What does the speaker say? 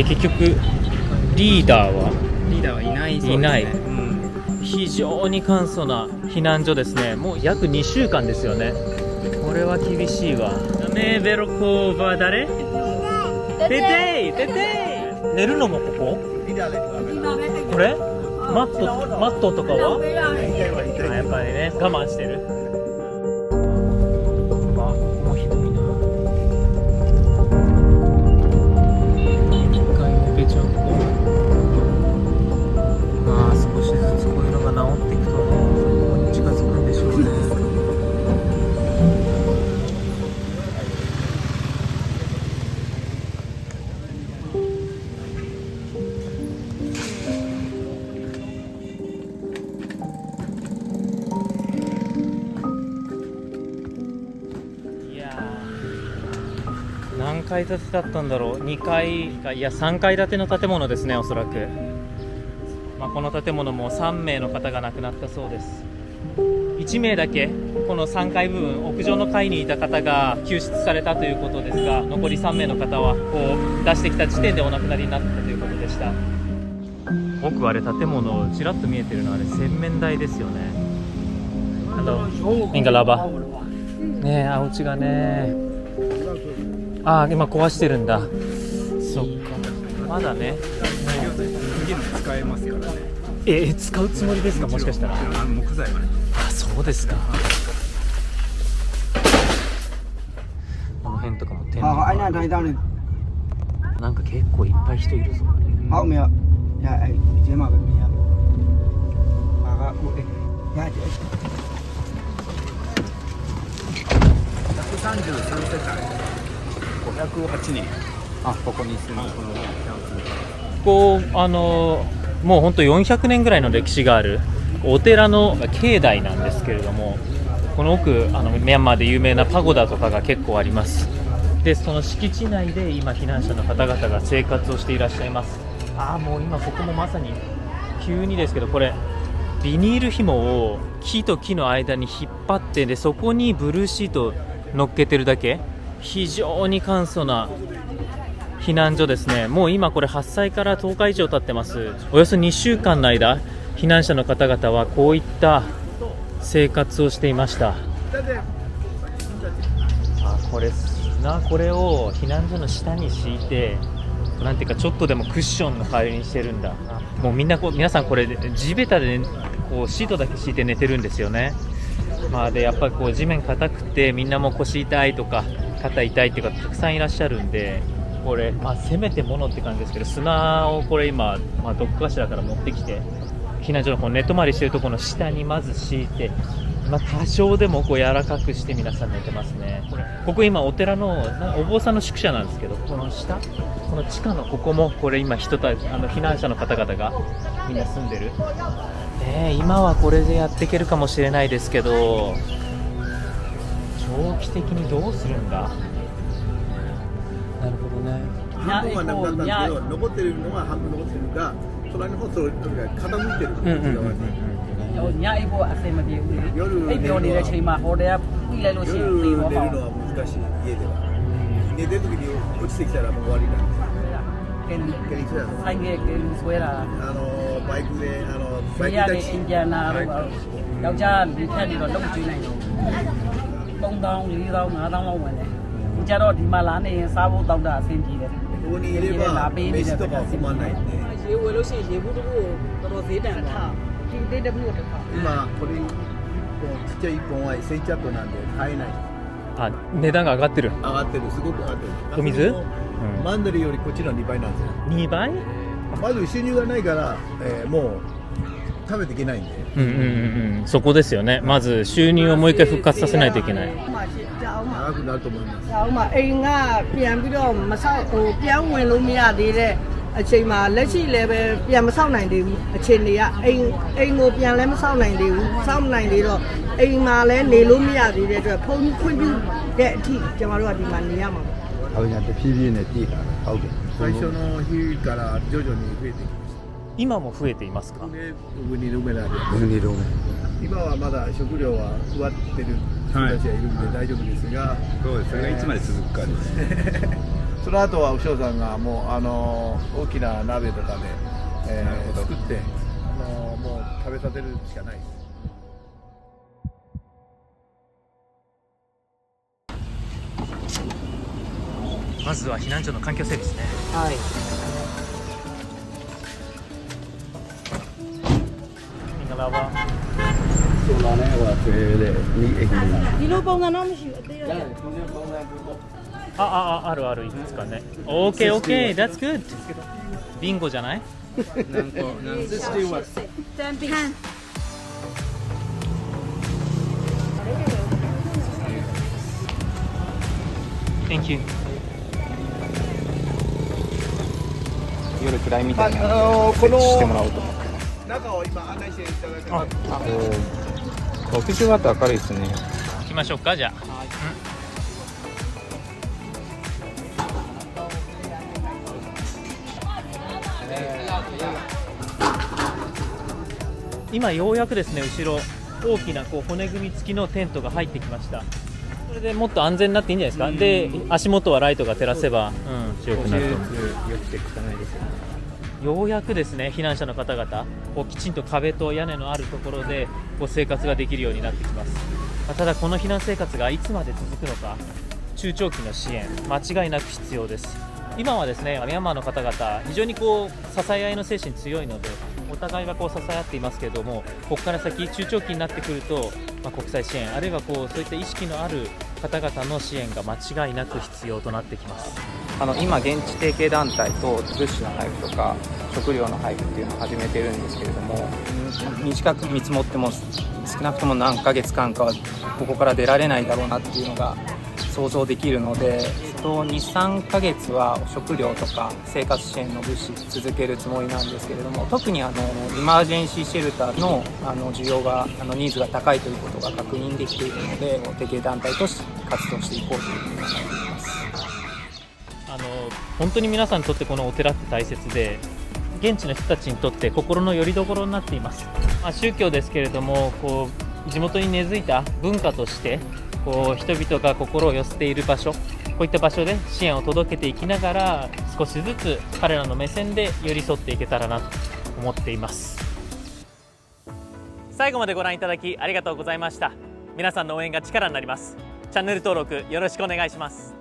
結局リーダーはいないそうですね。いない、うん、非常に簡素な避難所ですね。もう約2週間ですよね。これは厳しいわ。ダメベロコーバー誰？テテイ寝るのもここ？これ？マットとかは？やっぱりね、我慢してる。あ、ここもひどいな。一回抜けちゃうと、まあ少しずつこういうのが治っていくとね、ここに近づくんでしょうね。何階建てだったんだろう。2階か、いや3階建ての建物ですね、おそらく。この建物も3名の方が亡くなったそうです。1名だけこの3階部分、屋上の階にいた方が救出されたということですが、残り3名の方はこう出してきた時点でお亡くなりになったということでした。奥あれ建物ちらっと見えてるのはね、洗面台ですよね。インガラバねえ、お家がね、ああ今壊してるんだ。そっか、まだね使えますからね。使うつもりですか、もしかしたら。木材はね。あ、そうですか。この辺とかも天然なんか結構いっぱい人いるぞ。133世帯508人、ここに住むこのキャンプ。こうもうほんと400年ぐらいの歴史があるお寺の境内なんですけれども、この奥ミャンマーで有名なパゴダとかが結構あります。でその敷地内で今避難者の方々が生活をしていらっしゃいます。もう今ここもまさに急にですけど、これビニール紐を木と木の間に引っ張って、でそこにブルーシートを乗っけてるだけ。非常に簡素な避難所ですね。もう今これ発災から10日以上経ってます。およそ2週間の間、避難者の方々はこういった生活をしていました。これを避難所の下に敷いて、なんていうかちょっとでもクッションの代わりにしてるんだ。もう皆さんこれ地べたで、こうシートだけ敷いて寝てるんですよね。でやっぱりこう地面硬くて、みんなも腰痛いとか肩痛いっていう方たくさんいらっしゃるんで、これせめてものって感じですけど、砂をこれ今、どっかしらから持ってきて、避難所のこの寝泊まりしてるところの下にまず敷いて、多少でもこう柔らかくして皆さん寝てますね。ここ今お寺のお坊さんの宿舎なんですけど、この下、この地下のここもこれ今避難者の方々がみんな住んでる。今はこれでやっていけるかもしれないですけど、長期的にどうするんだ。なるほどね。半分はなくなったんですけど、残ってるのは半分残ってるのが、隣の方と傾いてる。夜寝るのは難しい、家では。寝てる時に落ちてきたらもう終わりなんで。バイクでバイクタクシー。ここにいれば飯とかは困らないんで。今これちっちゃい1本は1000チャットなんで買えない。値段が上がってる。上がってる、すごく上がってる。お水？マンドリよりこっちの2倍なんですよ。2倍？まず収入がないから、もう食べていけないんで。そこですよね。まず収入をもう一回復活させないといけない。長くなると思います。အချိန်မှာလက်ရှိလည်းပဲပြန်မဆောက်နိုင်သေးဘူး။အခြေအနေကအိမ်ကိုပြန်လည်းမဆောက်နိုင်သေးဘူး။ဆောက်နိုင်သေးတော့အိမ်မှာလည်းနေလို့မရသေးတဲ့အတွက်ဖုန်းခွင့်ပြုတဲ့အထိကျွန်တော်တို့ကဒီမှာနေရမှာပေါ့။တဖြည်းဖြည်းနဲ့တည်လာတာဟုတ်တယ်။最初の日から徐々に増えていきます。今も増えていますか？ウニロメラで。今はまだ食料は植わってる人たちがいるんで大丈夫ですが、そうです。それがいつまで続くかです。その後は牛尾さんがもう大きな鍋とかで、作ってもう食べさせるしかないです。まずは避難所の環境整備ですね。はい。Soalnya waktu iniဒီလိုပုံစံတော့မရှိဘူးအသေးရတယ် あるあるいくつかね。OK OK that's good。ビンゴじゃない？ Thank you。夜暗いみたいなこ設置してものらおうと思ってます。中を今案内していただいてます。屋上だと明るいですね。行きましょうかじゃあ。今ようやくですね後ろ大きなこう骨組み付きのテントが入ってきました。これでもっと安全になっていいんじゃないですか。で足元はライトが照らせば、強くなると。よくて汚いですよね。ようやくですね避難者の方々こうきちんと壁と屋根のあるところでこう生活ができるようになってきます。ただこの避難生活がいつまで続くのか、中長期の支援間違いなく必要です。今はですねミャンマーの方々非常にこう支え合いの精神強いのでお互いがこう支え合っていますけれども、ここから先中長期になってくると、国際支援あるいはこうそういった意識のある方々の支援が間違いなく必要となってきます。今現地提携団体と物資の配布とか食料の配布っていうのを始めてるんですけれども、短く見積もっても少なくとも何ヶ月間かはここから出られないだろうなっていうのが想像できるので、2、3ヶ月は食料とか生活支援の物資続けるつもりなんですけれども、特にイマージェンシーシェルターの需要がニーズが高いということが確認できているので、提携団体として活動していこうというふうに考えています。本当に皆さんにとってこのお寺って大切で、現地の人たちにとって心の拠り所になっています。宗教ですけれどもこう地元に根付いた文化としてこう人々が心を寄せている場所、こういった場所で支援を届けていきながら少しずつ彼らの目線で寄り添っていけたらなと思っています。最後までご覧いただきありがとうございました。皆さんの応援が力になります。チャンネル登録よろしくお願いします。